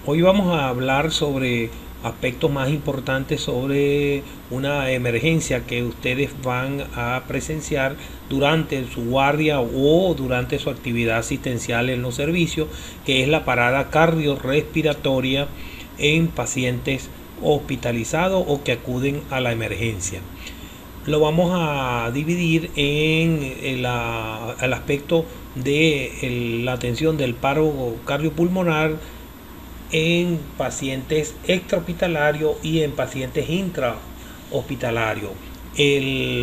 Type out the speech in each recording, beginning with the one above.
Hoy vamos a hablar sobre aspectos más importantes sobre una emergencia que ustedes van a presenciar durante su guardia o durante su actividad asistencial en los servicios, que es la parada cardiorrespiratoria en pacientes hospitalizados o que acuden a la emergencia. Lo vamos a dividir en el aspecto de la atención del paro cardiopulmonar en pacientes extrahospitalarios y en pacientes intrahospitalarios.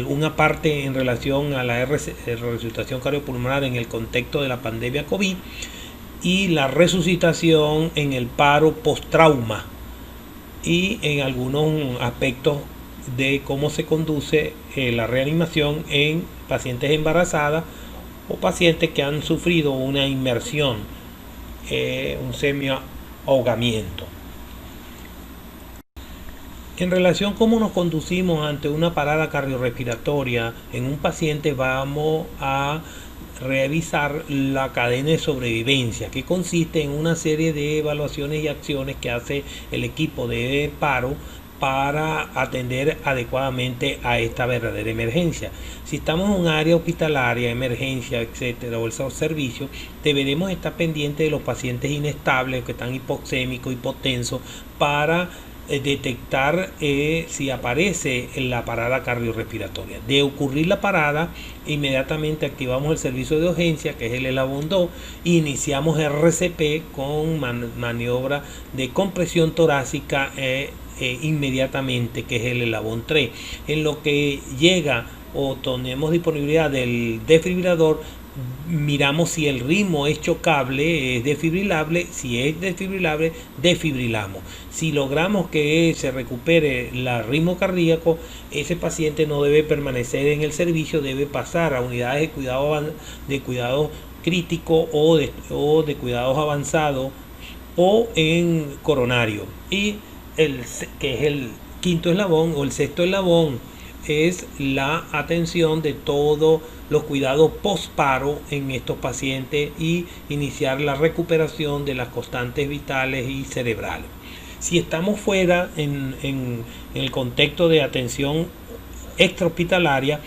Una parte en relación a la resucitación cardiopulmonar en el contexto de la pandemia COVID y la resucitación en el paro post-trauma y en algunos aspectos de cómo se conduce la reanimación en pacientes embarazadas o pacientes que han sufrido una inmersión, un semi-ahogamiento. En relación a cómo nos conducimos ante una parada cardiorrespiratoria en un paciente, vamos a revisar la cadena de sobrevivencia, que consiste en una serie de evaluaciones y acciones que hace el equipo de paro para atender adecuadamente a esta verdadera emergencia. Si estamos en un área hospitalaria, emergencia, etcétera, o el servicio, deberemos estar pendientes de los pacientes inestables, que están hipoxémicos, hipotensos, para detectar si aparece en la parada cardiorrespiratoria. De ocurrir la parada, inmediatamente activamos el servicio de urgencia, que es el eslabón 2, e iniciamos RCP con maniobra de compresión torácica inmediatamente, que es el eslabón 3. En lo que llega o tenemos disponibilidad del desfibrilador, miramos si el ritmo es chocable, es desfibrilable. Si es desfibrilable, desfibrilamos. Si logramos que se recupere el ritmo cardíaco, ese paciente no debe permanecer en el servicio, debe pasar a unidades de cuidado crítico o de cuidados avanzados o en coronario. Y que es el quinto eslabón o el sexto eslabón, es la atención de todos los cuidados post-paro en estos pacientes y iniciar la recuperación de las constantes vitales y cerebrales. Si estamos fuera en el contexto de atención extrahospitalaria,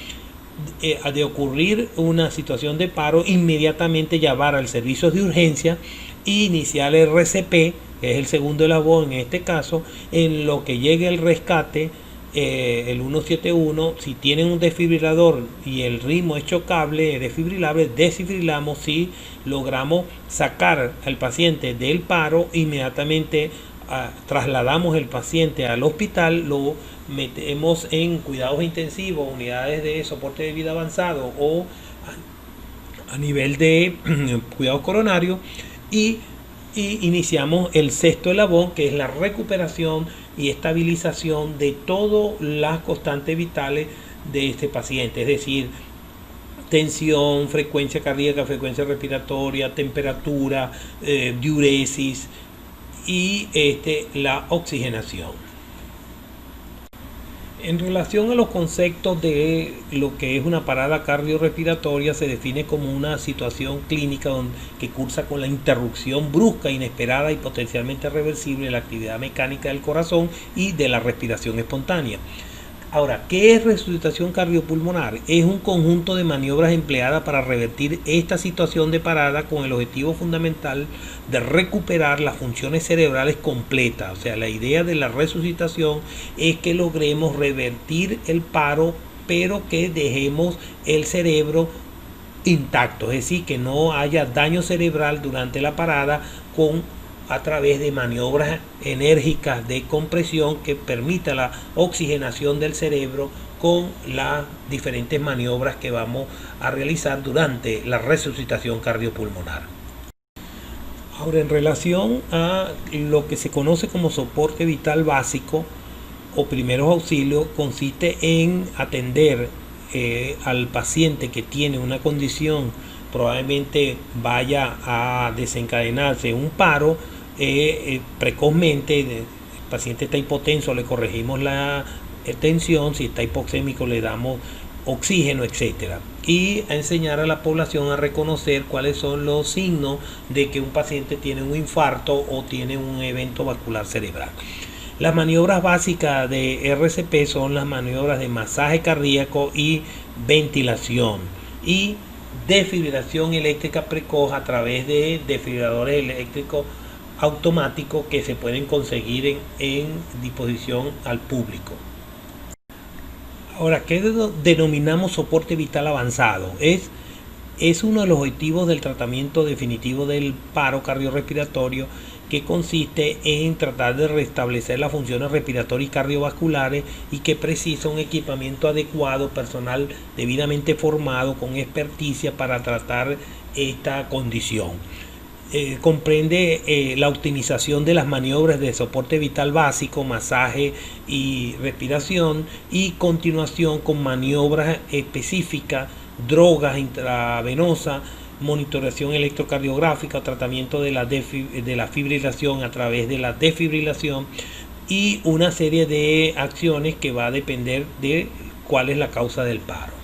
de ocurrir una situación de paro, inmediatamente llamar al servicio de urgencia e iniciar el RCP, que es el segundo eslabón en este caso, en lo que llegue el rescate, el 171. Si tienen un desfibrilador y el ritmo es chocable, desfibrilable, desfibrilamos. Si logramos sacar al paciente del paro, inmediatamente trasladamos el paciente al hospital, lo metemos en cuidados intensivos, unidades de soporte de vida avanzado o a nivel de cuidados coronarios, y iniciamos el sexto eslabón, que es la recuperación y estabilización de todas las constantes vitales de este paciente, es decir, tensión, frecuencia cardíaca, frecuencia respiratoria, temperatura, diuresis y la oxigenación. En relación a los conceptos de lo que es una parada cardiorrespiratoria, se define como una situación clínica que cursa con la interrupción brusca, inesperada y potencialmente reversible de la actividad mecánica del corazón y de la respiración espontánea. Ahora, ¿qué es resucitación cardiopulmonar? Es un conjunto de maniobras empleadas para revertir esta situación de parada con el objetivo fundamental de recuperar las funciones cerebrales completas. O sea, la idea de la resucitación es que logremos revertir el paro, pero que dejemos el cerebro intacto, es decir, que no haya daño cerebral durante la parada a través de maniobras enérgicas de compresión que permita la oxigenación del cerebro con las diferentes maniobras que vamos a realizar durante la resucitación cardiopulmonar. Ahora, en relación a lo que se conoce como soporte vital básico o primeros auxilios, consiste en atender al paciente que tiene una condición, probablemente vaya a desencadenarse un paro precozmente. El paciente está hipotenso, le corregimos la tensión. Si está hipoxémico, le damos oxígeno, etcétera, y a enseñar a la población a reconocer cuáles son los signos de que un paciente tiene un infarto o tiene un evento vascular cerebral. Las maniobras básicas de RCP son las maniobras de masaje cardíaco y ventilación y desfibrilación eléctrica precoz a través de desfibriladores eléctricos automáticos que se pueden conseguir en disposición al público. Ahora, ¿qué denominamos soporte vital avanzado? Es uno de los objetivos del tratamiento definitivo del paro cardiorrespiratorio, que consiste en tratar de restablecer las funciones respiratorias y cardiovasculares y que precisa un equipamiento adecuado, personal debidamente formado con experticia para tratar esta condición. Comprende la optimización de las maniobras de soporte vital básico, masaje y respiración, y continuación con maniobras específicas, drogas intravenosas, monitoración electrocardiográfica, tratamiento de la fibrilación a través de la desfibrilación y una serie de acciones que va a depender de cuál es la causa del paro.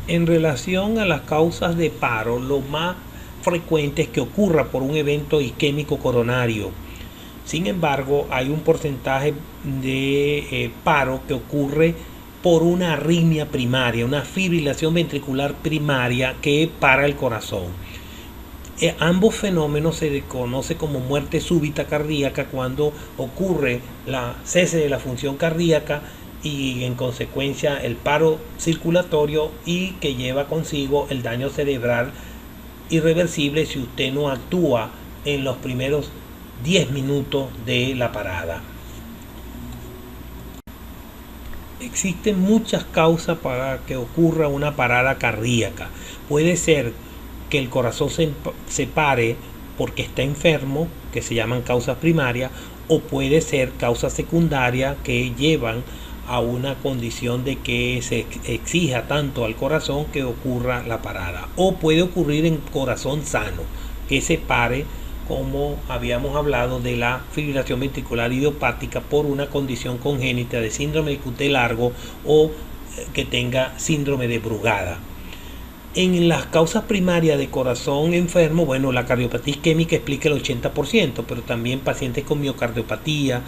En relación a las causas de paro, lo más frecuente es que ocurra por un evento isquémico coronario. Sin embargo, hay un porcentaje de paro que ocurre por una arritmia primaria, una fibrilación ventricular primaria que para el corazón. Ambos fenómenos se conoce como muerte súbita cardíaca cuando ocurre la cese de la función cardíaca y en consecuencia el paro circulatorio, y que lleva consigo el daño cerebral irreversible si usted no actúa en los primeros 10 minutos de la parada. Existen muchas causas para que ocurra una parada cardíaca. Puede ser que el corazón se pare porque está enfermo, que se llaman causas primarias, o puede ser causas secundarias que llevan a una condición de que se exija tanto al corazón que ocurra la parada, o puede ocurrir en corazón sano que se pare, como habíamos hablado de la fibrilación ventricular idiopática por una condición congénita de síndrome de QT largo o que tenga síndrome de Brugada. En las causas primarias de corazón enfermo, bueno, la cardiopatía isquémica explica el 80%, pero también pacientes con miocardiopatía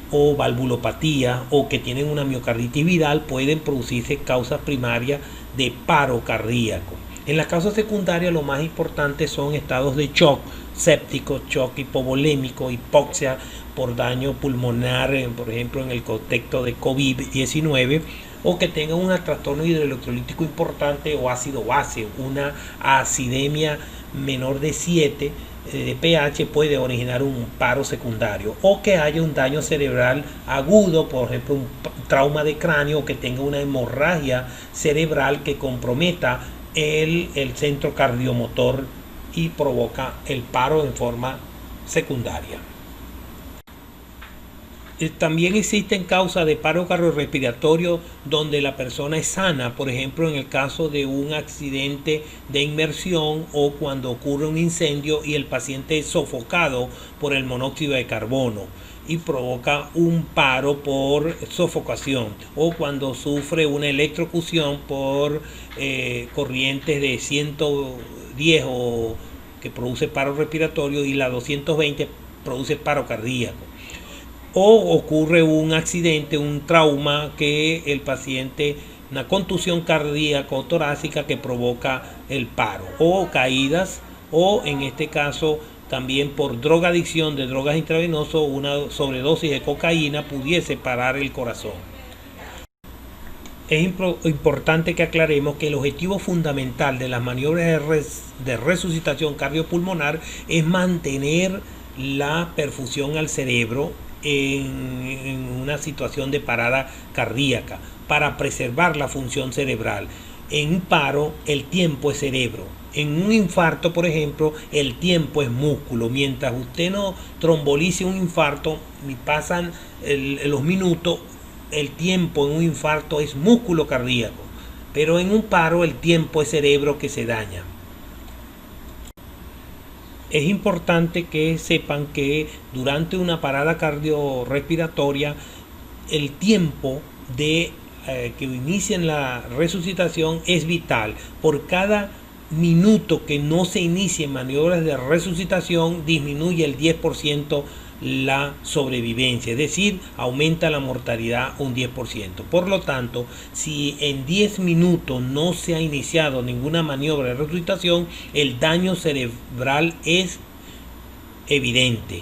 o valvulopatía o que tienen una miocarditis viral pueden producirse causas primarias de paro cardíaco. En las causas secundarias lo más importante son estados de shock séptico, shock hipovolémico, hipoxia por daño pulmonar, por ejemplo en el contexto de COVID-19, o que tengan un trastorno hidroelectrolítico importante o ácido base, una acidemia menor de 7 de pH puede originar un paro secundario, o que haya un daño cerebral agudo, por ejemplo un trauma de cráneo, o que tenga una hemorragia cerebral que comprometa el centro cardiomotor y provoca el paro en forma secundaria. También existen causas de paro cardiorrespiratorio donde la persona es sana, por ejemplo en el caso de un accidente de inmersión o cuando ocurre un incendio y el paciente es sofocado por el monóxido de carbono y provoca un paro por sofocación, o cuando sufre una electrocución por corrientes de 110 o que produce paro respiratorio y la 220 produce paro cardíaco. O ocurre un accidente, un trauma que el paciente, una contusión cardíaca o torácica que provoca el paro, o caídas, o en este caso también por drogadicción de drogas intravenosas, una sobredosis de cocaína pudiese parar el corazón. Es importante que aclaremos que el objetivo fundamental de las maniobras de resucitación cardiopulmonar es mantener la perfusión al cerebro en una situación de parada cardíaca para preservar la función cerebral. En un paro el tiempo es cerebro. En un infarto, por ejemplo, el tiempo es músculo. Mientras usted no trombolice un infarto y pasan los minutos, el tiempo en un infarto es músculo cardíaco. Pero en un paro el tiempo es cerebro que se daña. Es importante que sepan que durante una parada cardiorrespiratoria el tiempo de que inicien la resucitación es vital. Por cada minuto que no se inicien maniobras de resucitación, disminuye el 10% la sobrevivencia, es decir, aumenta la mortalidad un 10%. Por lo tanto, si en 10 minutos no se ha iniciado ninguna maniobra de resucitación, el daño cerebral es evidente.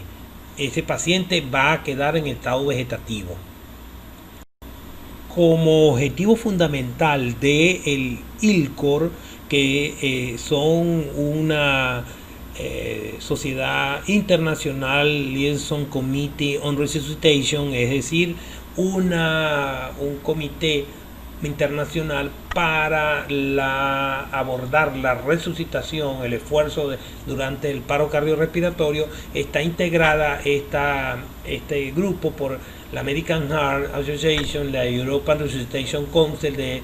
Ese paciente va a quedar en estado vegetativo. Como objetivo fundamental del ILCOR, que son una sociedad internacional, Liaison Committee on Resuscitation, es decir, un comité internacional para abordar la resucitación, el esfuerzo durante el paro cardiorrespiratorio. Está integrada este grupo por la American Heart Association, la European Resuscitation Council de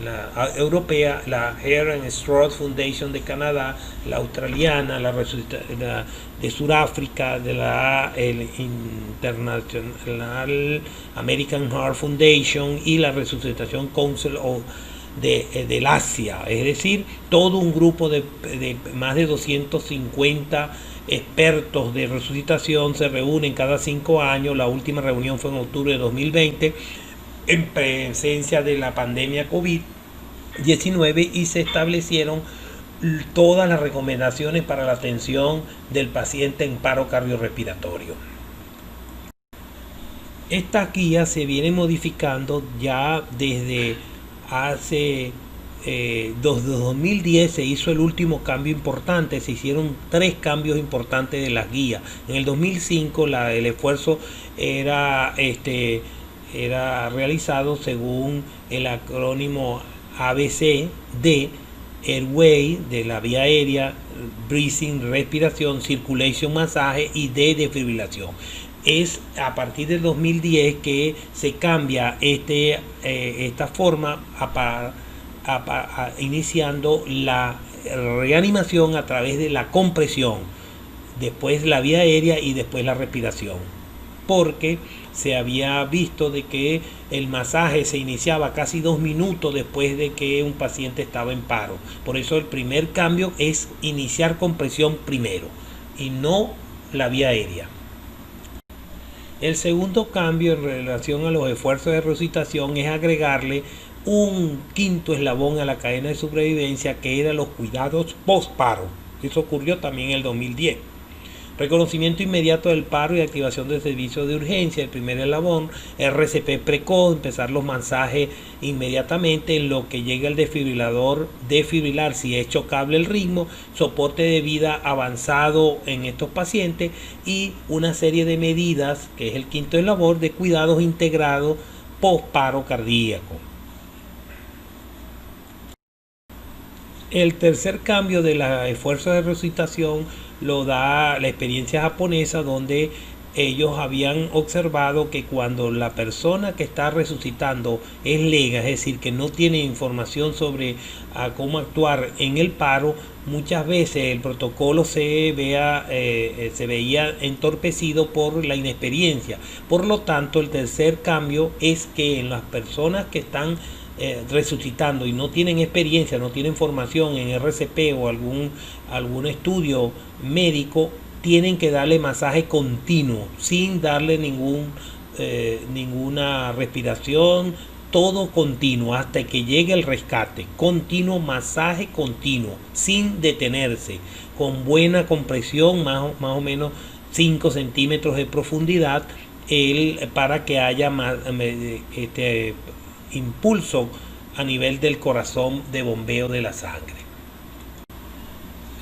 la europea, la Heart and Stroke Foundation de Canadá, la australiana, la de Sudáfrica, de la International American Heart Foundation y la Resuscitation Council del Asia. Es decir, todo un grupo de más de 250 expertos de resucitación se reúnen cada 5 años. La última reunión fue en octubre de 2020 en presencia de la pandemia COVID-19 y se establecieron todas las recomendaciones para la atención del paciente en paro cardiorrespiratorio. Esta guía se viene modificando ya desde hace 2010. Se hizo el último cambio importante, se hicieron 3 cambios importantes de las guías. En el 2005 el esfuerzo era realizado según el acrónimo ABC de Airway, de la vía aérea, Breathing, respiración, Circulation, masaje, y D, desfibrilación. Es a partir del 2010 que se cambia esta forma iniciando la reanimación a través de la compresión, después la vía aérea y después la respiración, porque se había visto de que el masaje se iniciaba casi 2 minutos después de que un paciente estaba en paro. Por eso el primer cambio es iniciar compresión primero y no la vía aérea. El segundo cambio en relación a los esfuerzos de resucitación es agregarle un 5.º eslabón a la cadena de sobrevivencia, que era los cuidados post-paro. Eso ocurrió también en el 2010. Reconocimiento inmediato del paro y activación del servicio de urgencia, el primer eslabón. RCP precoz, empezar los masajes inmediatamente en lo que llega el desfibrilar si es chocable el ritmo, soporte de vida avanzado en estos pacientes y una serie de medidas, que es el 5.º eslabón, de cuidados integrados post-paro cardíaco. El tercer cambio de los esfuerzos de resucitación lo da la experiencia japonesa, donde ellos habían observado que cuando la persona que está resucitando es lega, es decir, que no tiene información sobre cómo actuar en el paro, muchas veces el protocolo se veía entorpecido por la inexperiencia. Por lo tanto, el tercer cambio es que en las personas que están resucitando y no tienen experiencia, no tienen formación en RCP o algún estudio médico, tienen que darle masaje continuo sin darle ninguna respiración, todo continuo hasta que llegue el rescate, continuo, masaje continuo sin detenerse, con buena compresión, más o menos 5 centímetros de profundidad, para que haya más impulso a nivel del corazón de bombeo de la sangre.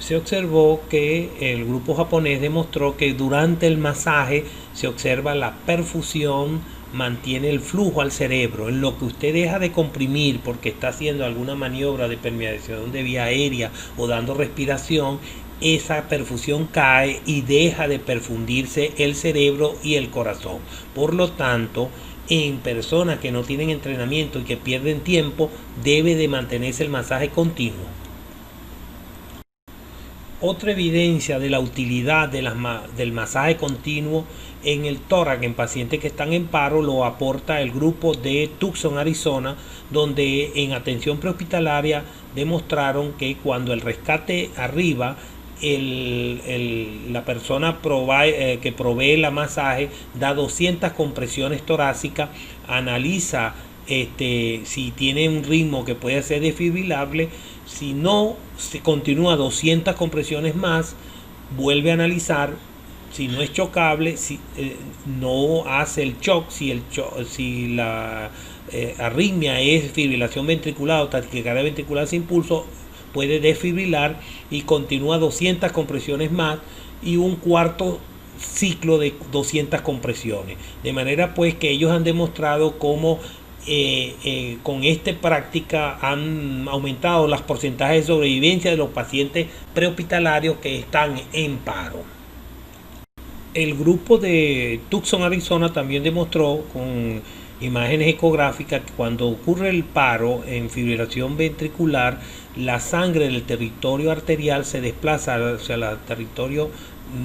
Se observó que el grupo japonés demostró que durante el masaje se observa la perfusión, mantiene el flujo al cerebro. En lo que usted deja de comprimir porque está haciendo alguna maniobra de permeación de vía aérea o dando respiración, esa perfusión cae y deja de perfundirse el cerebro y el corazón. Por lo tanto, en personas que no tienen entrenamiento y que pierden tiempo, debe de mantenerse el masaje continuo. Otra evidencia de la utilidad de del masaje continuo en el tórax en pacientes que están en paro lo aporta el grupo de Tucson, Arizona, donde en atención prehospitalaria demostraron que cuando el rescate arriba, la persona que provee la masaje da 200 compresiones torácicas, analiza si tiene un ritmo que puede ser desfibrilable. Si no, se continúa 200 compresiones más, vuelve a analizar. Si no es chocable, si no hace el shock, si la arritmia es fibrilación ventricular o taquicardia ventricular sin pulso, puede desfibrilar y continúa 200 compresiones más y un cuarto ciclo de 200 compresiones. De manera pues que ellos han demostrado cómo con esta práctica han aumentado los porcentajes de sobrevivencia de los pacientes prehospitalarios que están en paro. El grupo de Tucson, Arizona también demostró con imágenes ecográficas que cuando ocurre el paro en fibrilación ventricular, la sangre del territorio arterial se desplaza hacia el territorio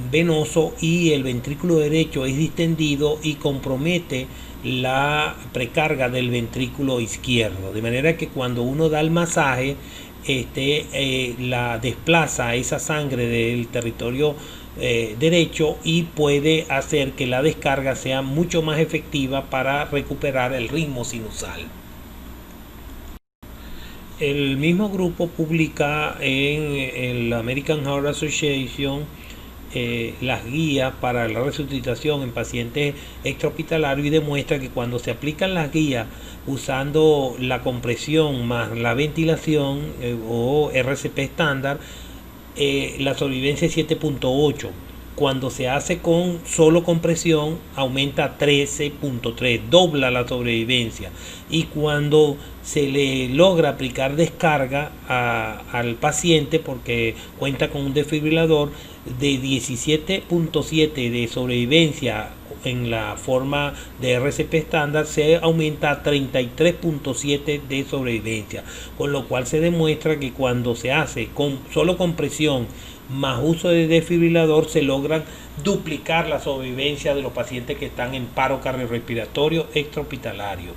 venoso y el ventrículo derecho es distendido y compromete la precarga del ventrículo izquierdo, de manera que cuando uno da el masaje la desplaza esa sangre del territorio derecho y puede hacer que la descarga sea mucho más efectiva para recuperar el ritmo sinusal. El mismo grupo publica en el American Heart Association las guías para la resucitación en pacientes extrahospitalarios y demuestra que cuando se aplican las guías usando la compresión más la ventilación o RCP estándar, la sobrevivencia es 7.8. Cuando se hace con solo compresión aumenta a 13.3, dobla la sobrevivencia. Y cuando se le logra aplicar descarga al paciente, porque cuenta con un desfibrilador, de 17.7 de sobrevivencia en la forma de RCP estándar se aumenta a 33.7 de sobrevivencia, con lo cual se demuestra que cuando se hace con solo compresión más uso de desfibrilador se logran duplicar la sobrevivencia de los pacientes que están en paro cardiorrespiratorio extrahospitalario.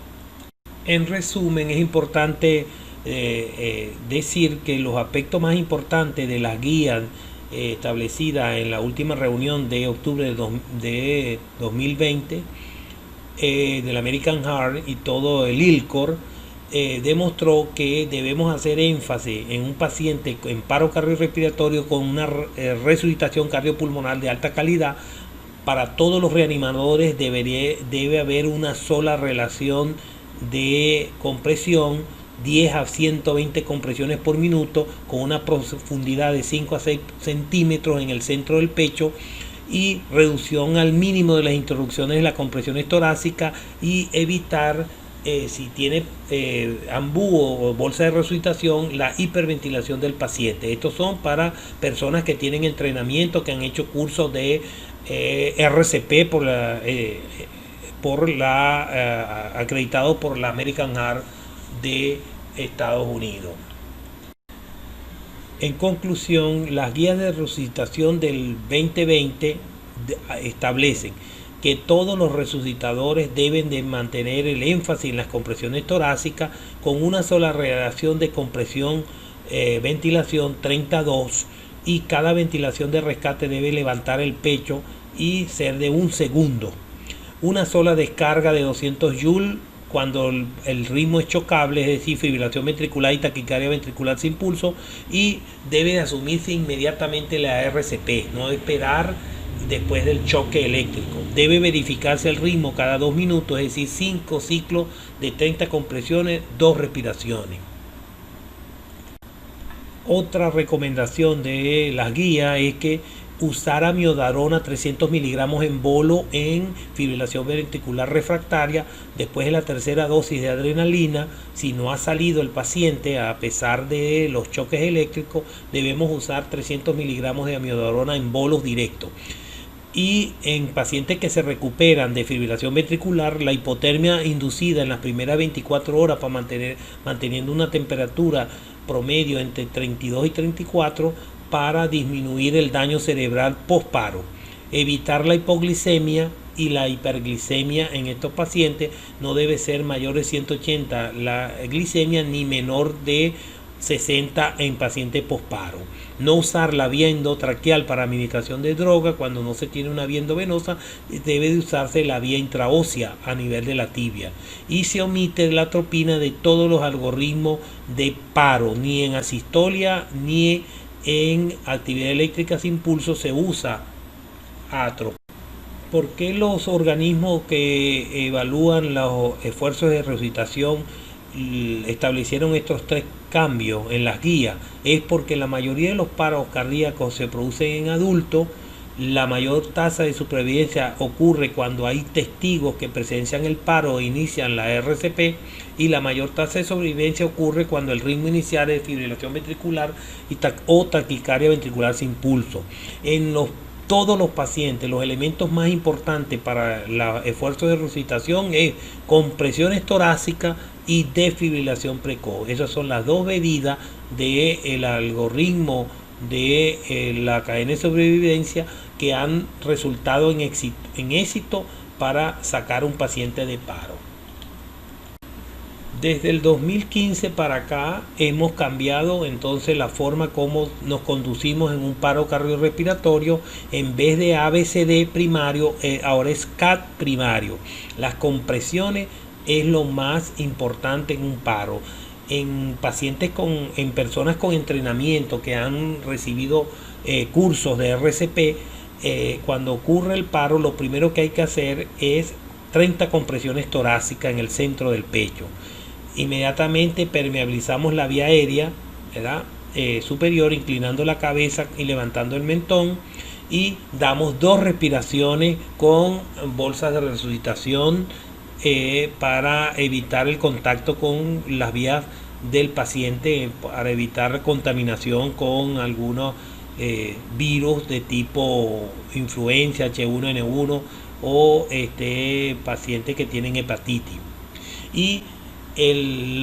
En resumen, es importante decir que los aspectos más importantes de las guías establecida en la última reunión de octubre de 2020 del American Heart y todo el ILCOR demostró que debemos hacer énfasis en un paciente en paro cardiorrespiratorio con una resucitación cardiopulmonar de alta calidad. Para todos los reanimadores debe haber una sola relación de compresión, 10 a 120 compresiones por minuto, con una profundidad de 5 a 6 centímetros en el centro del pecho y reducción al mínimo de las interrupciones de las compresiones torácicas y evitar, si tiene ambú o bolsa de resucitación, la hiperventilación del paciente. Estos son para personas que tienen entrenamiento, que han hecho cursos de RCP acreditado por la American Heart de Estados Unidos. En conclusión, las guías de resucitación del 2020 establecen que todos los resucitadores deben de mantener el énfasis en las compresiones torácicas con una sola relación de compresión ventilación 32, y cada ventilación de rescate debe levantar el pecho y ser de 1 segundo. Una sola descarga de 200 joules cuando el ritmo es chocable, es decir, fibrilación ventricular y taquicardia ventricular sin pulso, y debe asumirse inmediatamente la RCP, no esperar después del choque eléctrico. Debe verificarse el ritmo cada 2 minutos, es decir, 5 ciclos de 30 compresiones, 2 respiraciones. Otra recomendación de las guías es que usar amiodarona 300 miligramos en bolo en fibrilación ventricular refractaria después de la tercera dosis de adrenalina. Si no ha salido el paciente a pesar de los choques eléctricos, debemos usar 300 miligramos de amiodarona en bolos directos. Y en pacientes que se recuperan de fibrilación ventricular, la hipotermia inducida en las primeras 24 horas manteniendo una temperatura promedio entre 32 y 34 para disminuir el daño cerebral postparo, evitar la hipoglicemia y la hiperglicemia en estos pacientes. No debe ser mayor de 180 la glicemia ni menor de 60 en pacientes posparo. No usar la vía endotraqueal para administración de droga. Cuando no se tiene una vía endovenosa, debe de usarse la vía intraósea a nivel de la tibia. Y se omite la atropina de todos los algoritmos de paro, ni en asistolia ni en actividad eléctrica sin pulso se usa atropina. ¿Por qué los organismos que evalúan los esfuerzos de resucitación establecieron estos 3 cambios en las guías? Es porque la mayoría de los paros cardíacos se producen en adultos. La mayor tasa de supervivencia ocurre cuando hay testigos que presencian el paro e inician la RCP, y la mayor tasa de sobrevivencia ocurre cuando el ritmo inicial es fibrilación ventricular o taquicardia ventricular sin pulso. En todos los pacientes, los elementos más importantes para el esfuerzo de resucitación es compresiones torácicas y desfibrilación precoz. Esas son las 2 medidas del algoritmo de la cadena de sobrevivencia que han resultado en éxito para sacar un paciente de paro. Desde el 2015 para acá hemos cambiado entonces la forma como nos conducimos en un paro cardiorrespiratorio. En vez de ABCD primario, ahora es CAT primario. Las compresiones es lo más importante en un paro. En pacientes en personas con entrenamiento que han recibido cursos de RCP, cuando ocurre el paro, lo primero que hay que hacer es 30 compresiones torácicas en el centro del pecho. Inmediatamente permeabilizamos la vía aérea, ¿verdad? Superior, inclinando la cabeza y levantando el mentón, y damos 2 respiraciones con bolsas de resucitación para evitar el contacto con las vías del paciente, para evitar contaminación con algunos virus de tipo influenza, H1N1 o pacientes que tienen hepatitis. Y el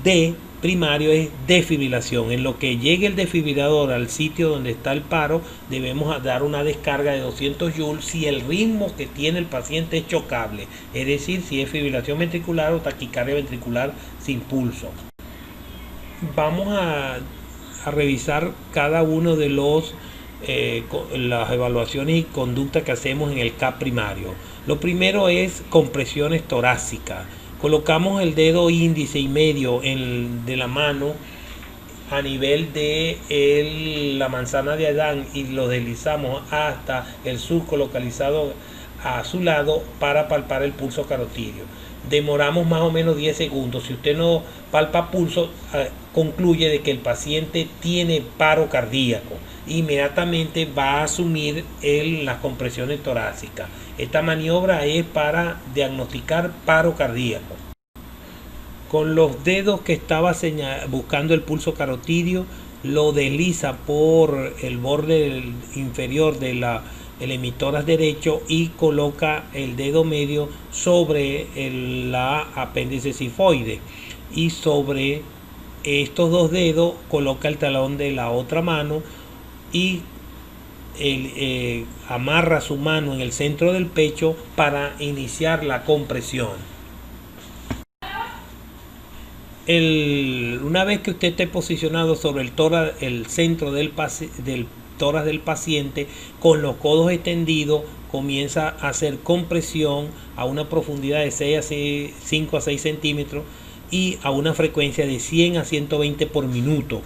D primario es desfibrilación. En lo que llegue el desfibrilador al sitio donde está el paro, debemos dar una descarga de 200 joules si el ritmo que tiene el paciente es chocable, es decir, si es fibrilación ventricular o taquicardia ventricular sin pulso. Vamos a revisar cada uno de las evaluaciones y conductas que hacemos en el CAP primario. Lo primero es compresiones torácicas. Colocamos el dedo índice y medio de la mano a nivel de la manzana de Adán y lo deslizamos hasta el surco localizado a su lado para palpar el pulso carotidio. Demoramos más o menos 10 segundos. Si usted no palpa pulso, concluye de que el paciente tiene paro cardíaco. Inmediatamente va a asumir las compresiones torácicas. Esta maniobra es para diagnosticar paro cardíaco. Con los dedos que estaba buscando el pulso carotidio, lo desliza por el borde inferior de el emitor derecho y coloca el dedo medio sobre la apéndice sifoide, y sobre estos 2 dedos coloca el talón de la otra mano y amarra su mano en el centro del pecho para iniciar la compresión. Una vez que usted esté posicionado sobre el centro del tórax del paciente, con los codos extendidos, comienza a hacer compresión a una profundidad de 5 a 6 centímetros y a una frecuencia de 100 a 120 por minuto,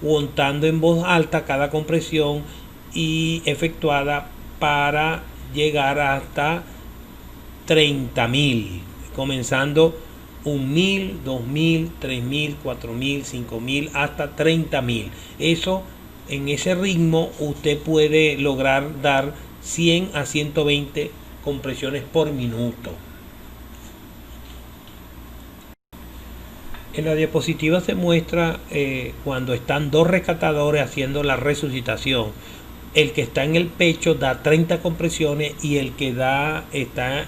contando en voz alta cada compresión y efectuada para llegar hasta 30.000, comenzando 1.000, 2.000, 3.000, 4.000, 5.000 hasta 30.000. Eso, en ese ritmo usted puede lograr dar 100 a 120 compresiones por minuto. En la diapositiva se muestra cuando están 2 rescatadores haciendo la resucitación. El que está en el pecho da 30 compresiones y el que está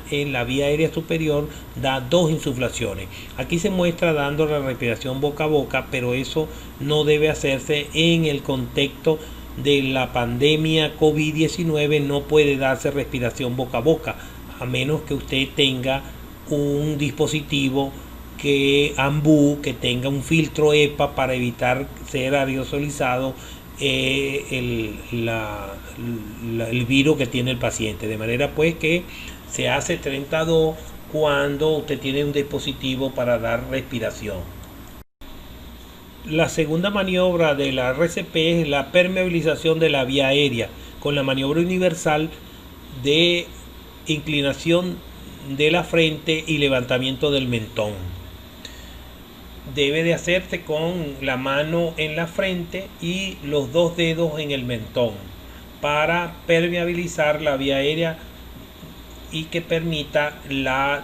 en la vía aérea superior da 2 insuflaciones. Aquí se muestra dando la respiración boca a boca, pero eso no debe hacerse en el contexto de la pandemia COVID-19 no puede darse respiración boca a boca, a menos que usted tenga un dispositivo que tenga un filtro EPA para evitar ser aerosolizado el virus que tiene el paciente. De manera pues que se hace 32 cuando usted tiene un dispositivo para dar respiración. La segunda maniobra de la RCP es la permeabilización de la vía aérea con la maniobra universal de inclinación de la frente y levantamiento del mentón. Debe de hacerse con la mano en la frente y los dos dedos en el mentón para permeabilizar la vía aérea y que permita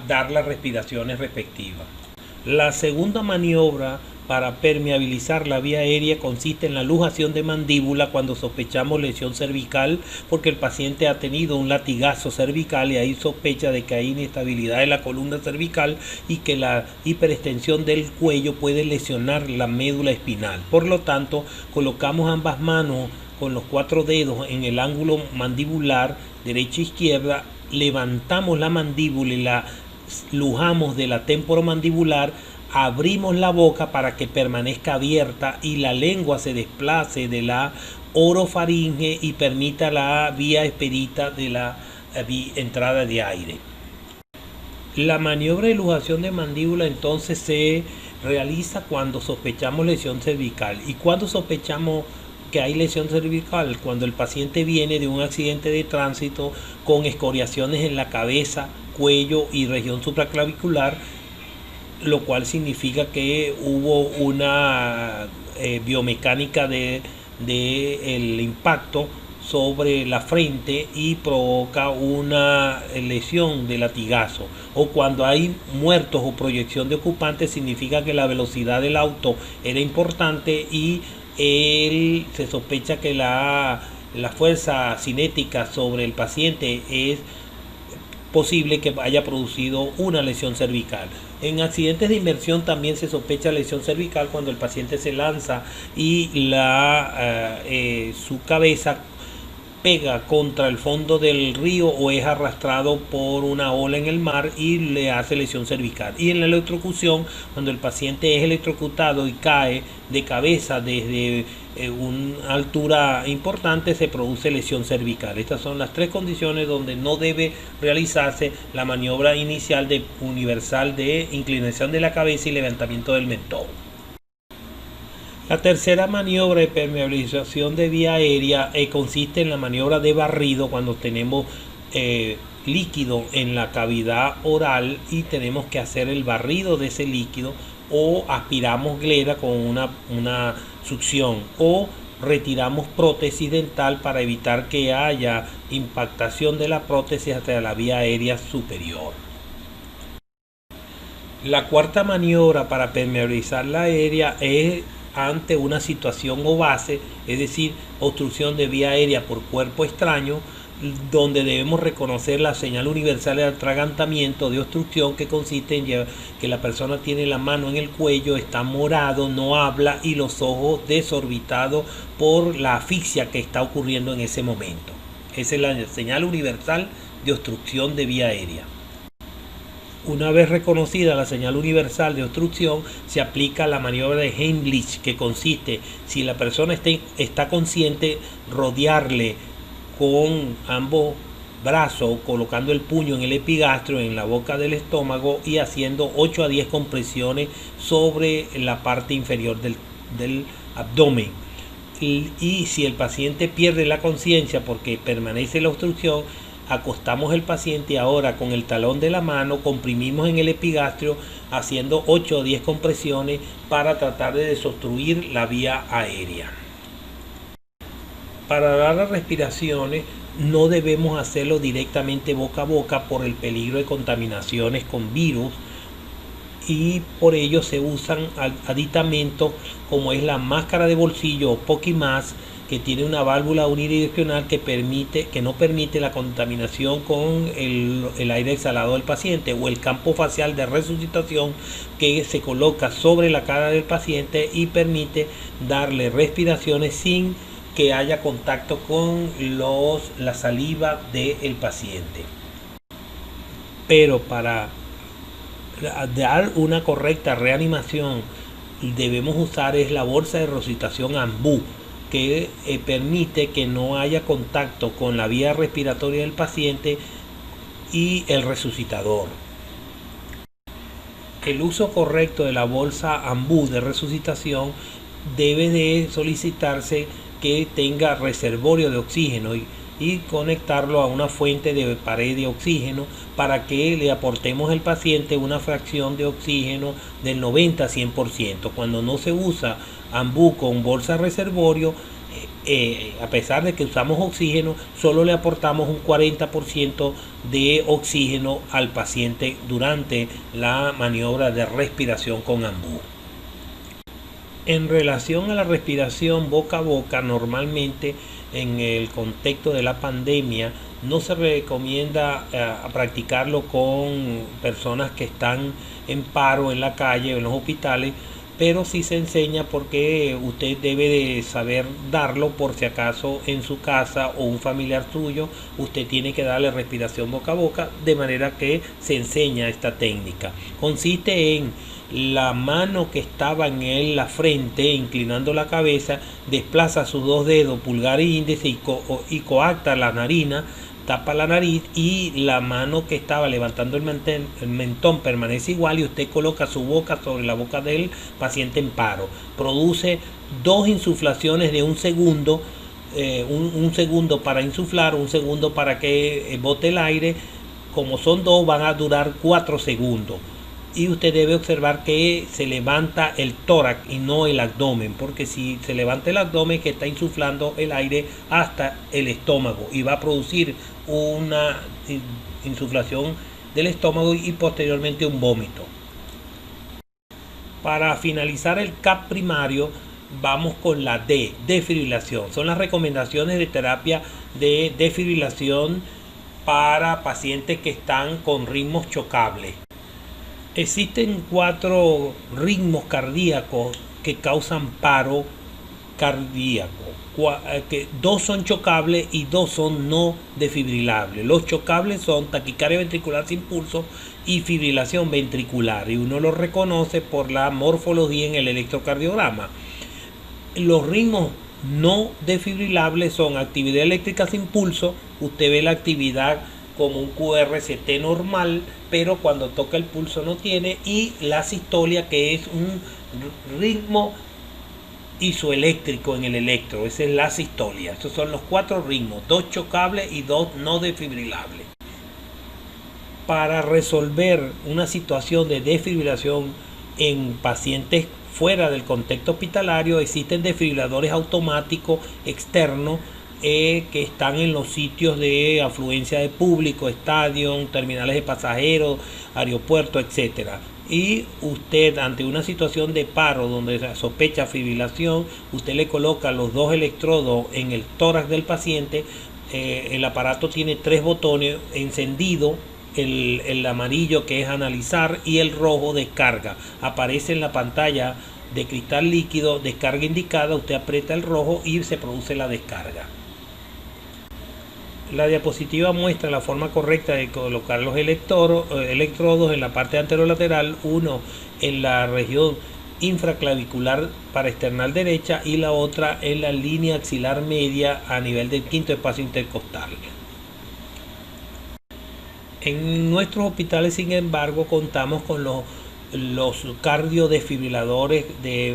dar las respiraciones respectivas. La segunda maniobra para permeabilizar la vía aérea consiste en la luxación de mandíbula cuando sospechamos lesión cervical, porque el paciente ha tenido un latigazo cervical y hay sospecha de que hay inestabilidad en la columna cervical y que la hiperextensión del cuello puede lesionar la médula espinal. Por lo tanto, colocamos ambas manos con los 4 dedos en el ángulo mandibular derecha e izquierda, levantamos la mandíbula y la luxamos de la temporomandibular, abrimos la boca para que permanezca abierta y la lengua se desplace de la orofaringe y permita la vía expedita de la entrada de aire. La maniobra de luxación de mandíbula entonces se realiza cuando sospechamos lesión cervical. ¿Y cuando sospechamos que hay lesión cervical? Cuando el paciente viene de un accidente de tránsito con escoriaciones en la cabeza, cuello y región supraclavicular, lo cual significa que hubo una biomecánica el impacto sobre la frente y provoca una lesión de latigazo. O cuando hay muertos o proyección de ocupantes, significa que la velocidad del auto era importante y se sospecha que la fuerza cinética sobre el paciente es posible que haya producido una lesión cervical. En accidentes de inmersión también se sospecha lesión cervical cuando el paciente se lanza y su cabeza pega contra el fondo del río o es arrastrado por una ola en el mar y le hace lesión cervical. Y en la electrocución, cuando el paciente es electrocutado y cae de cabeza desde una altura importante, se produce lesión cervical. Estas son las 3 condiciones donde no debe realizarse la maniobra inicial universal de inclinación de la cabeza y levantamiento del mentón. La tercera maniobra de permeabilización de vía aérea consiste en la maniobra de barrido cuando tenemos líquido en la cavidad oral y tenemos que hacer el barrido de ese líquido, o aspiramos glera con una succión, o retiramos prótesis dental para evitar que haya impactación de la prótesis hacia la vía aérea superior. La cuarta maniobra para permeabilizar la aérea es ante una situación o base, es decir, obstrucción de vía aérea por cuerpo extraño, donde debemos reconocer la señal universal de atragantamiento de obstrucción, que consiste en que la persona tiene la mano en el cuello, está morado, no habla y los ojos desorbitados por la asfixia que está ocurriendo en ese momento. Esa es la señal universal de obstrucción de vía aérea. Una vez reconocida la señal universal de obstrucción, se aplica la maniobra de Heimlich, que consiste, si la persona está consciente, rodearle con ambos brazos, colocando el puño en el epigastrio, en la boca del estómago, y haciendo 8 a 10 compresiones sobre la parte inferior del abdomen. Y si el paciente pierde la conciencia porque permanece la obstrucción, acostamos el paciente y ahora con el talón de la mano comprimimos en el epigastrio haciendo 8 o 10 compresiones para tratar de desobstruir la vía aérea. Para dar las respiraciones no debemos hacerlo directamente boca a boca por el peligro de contaminaciones con virus, y por ello se usan aditamentos como es la máscara de bolsillo o Pokimask, que tiene una válvula unidireccional que no permite la contaminación con el aire exhalado del paciente, o el campo facial de resucitación, que se coloca sobre la cara del paciente y permite darle respiraciones sin que haya contacto con la saliva del paciente. Pero para dar una correcta reanimación debemos usar es la bolsa de resucitación AMBU, que permite que no haya contacto con la vía respiratoria del paciente y el resucitador. El uso correcto de la bolsa AMBU de resucitación debe de solicitarse que tenga reservorio de oxígeno y conectarlo a una fuente de pared de oxígeno para que le aportemos al paciente una fracción de oxígeno del 90 a 100%. Cuando no se usa AMBU con bolsa reservorio, a pesar de que usamos oxígeno, solo le aportamos un 40% de oxígeno al paciente durante la maniobra de respiración con AMBU. En relación a la respiración boca a boca, normalmente en el contexto de la pandemia no se recomienda practicarlo con personas que están en paro en la calle o en los hospitales, pero sí se enseña porque usted debe de saber darlo por si acaso en su casa o un familiar suyo usted tiene que darle respiración boca a boca, de manera que se enseña esta técnica. Consiste en la mano que estaba en la frente, inclinando la cabeza, desplaza sus dos dedos, pulgar e índice, y coacta la narina, tapa la nariz, y la mano que estaba levantando el mentón permanece igual y usted coloca su boca sobre la boca del paciente en paro. Produce 2 insuflaciones de un segundo, un segundo para insuflar, un segundo para que bote el aire. Como son 2, van a durar 4 segundos. Y usted debe observar que se levanta el tórax y no el abdomen, porque si se levanta el abdomen, que está insuflando el aire hasta el estómago y va a producir una insuflación del estómago y posteriormente un vómito. Para finalizar el CAP primario, vamos con la D, desfibrilación. Son las recomendaciones de terapia de desfibrilación para pacientes que están con ritmos chocables. Existen 4 ritmos cardíacos que causan paro cardíaco. 2 son chocables y 2 son no desfibrilables. Los chocables son taquicardia ventricular sin pulso y fibrilación ventricular, y uno los reconoce por la morfología en el electrocardiograma. Los ritmos no desfibrilables son actividad eléctrica sin pulso. Usted ve la actividad como un QRCT normal, pero cuando toca el pulso no tiene, y la sistolia, que es un ritmo isoeléctrico en el electro. Esa es la sistolia. Estos son los 4 ritmos, 2 chocables y 2 no desfibrilables. Para resolver una situación de desfibrilación en pacientes fuera del contexto hospitalario, existen desfibriladores automáticos externos que están en los sitios de afluencia de público, estadios, terminales de pasajeros, aeropuertos, etcétera. Y usted, ante una situación de paro donde se sospecha fibrilación, usted le coloca los 2 electrodos en el tórax del paciente. El aparato tiene 3 botones: encendido, el amarillo, que es analizar, y el rojo, descarga. Aparece en la pantalla de cristal líquido descarga indicada. Usted aprieta el rojo y se produce la descarga. La diapositiva muestra la forma correcta de colocar los electrodos en la parte anterolateral, uno en la región infraclavicular paraesternal derecha y la otra en la línea axilar media a nivel del quinto espacio intercostal. En nuestros hospitales, sin embargo, contamos con los cardiodesfibriladores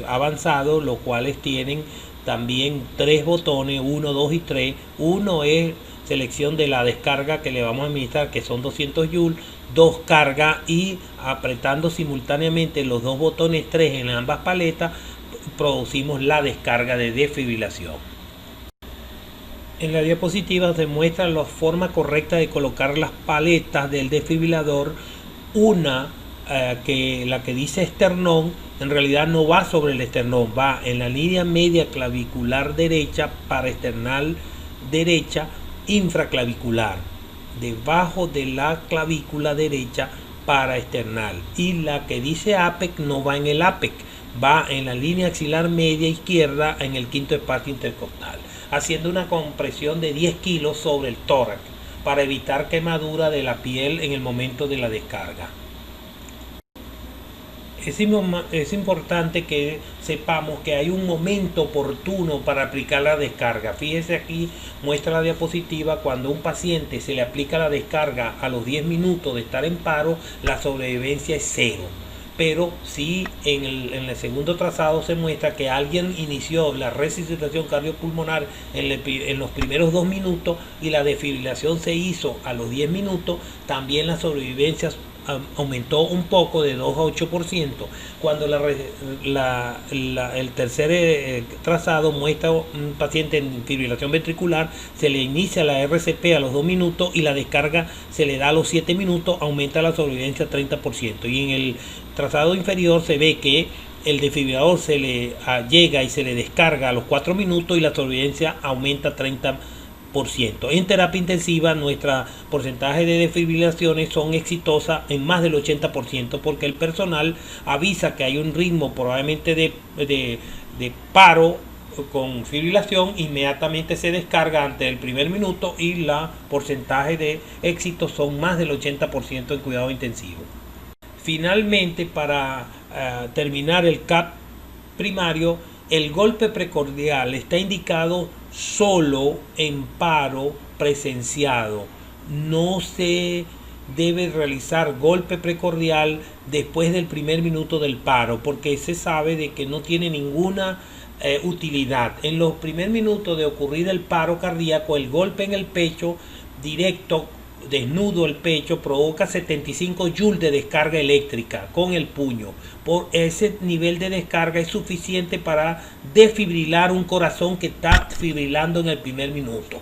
avanzados, los cuales tienen también 3 botones, 1, 2 y 3. Uno es selección de la descarga que le vamos a administrar, que son 200 joules, 2 carga, y apretando simultáneamente los 2 botones 3 en ambas paletas producimos la descarga de desfibrilación. En la diapositiva se muestra la forma correcta de colocar las paletas del desfibrilador. Una la que dice esternón, en realidad no va sobre el esternón, va en la línea media clavicular derecha, paraesternal derecha, infraclavicular, debajo de la clavícula derecha paraesternal. Y la que dice APEC no va en el APEC, va en la línea axilar media izquierda en el quinto espacio intercostal. haciendo una compresión de 10 kilos sobre el tórax para evitar quemadura de la piel en el momento de la descarga. Es importante que sepamos que hay un momento oportuno para aplicar la descarga. Fíjese aquí, muestra la diapositiva, cuando a un paciente se le aplica la descarga a los 10 minutos de estar en paro, la sobrevivencia es cero. Pero si en el segundo trazado se muestra que alguien inició la resucitación cardiopulmonar en los primeros 2 minutos y la desfibrilación se hizo a los 10 minutos, también la sobrevivencia aumentó un poco de 2 a 8%. Cuando el tercer trazado muestra un paciente en fibrilación ventricular, se le inicia la RCP a los 2 minutos y la descarga se le da a los 7 minutos, aumenta la sobrevivencia 30%. Y en el trazado inferior se ve que el desfibrilador se le llega y se le descarga a los 4 minutos y la sobrevivencia aumenta 30%. En terapia intensiva, nuestro porcentaje de desfibrilaciones son exitosas en más del 80%, porque el personal avisa que hay un ritmo probablemente de paro con fibrilación, inmediatamente se descarga antes del primer minuto y la porcentaje de éxito son más del 80% en cuidado intensivo. Finalmente, para terminar el CAP primario, el golpe precordial está indicado solo en paro presenciado. No se debe realizar golpe precordial después del primer minuto del paro, porque se sabe de que no tiene ninguna utilidad. En los primeros minutos de ocurrir el paro cardíaco, el golpe en el pecho directo, desnudo el pecho, provoca 75 joules de descarga eléctrica con el puño. Por ese nivel de descarga es suficiente para desfibrilar un corazón que está fibrilando en el primer minuto.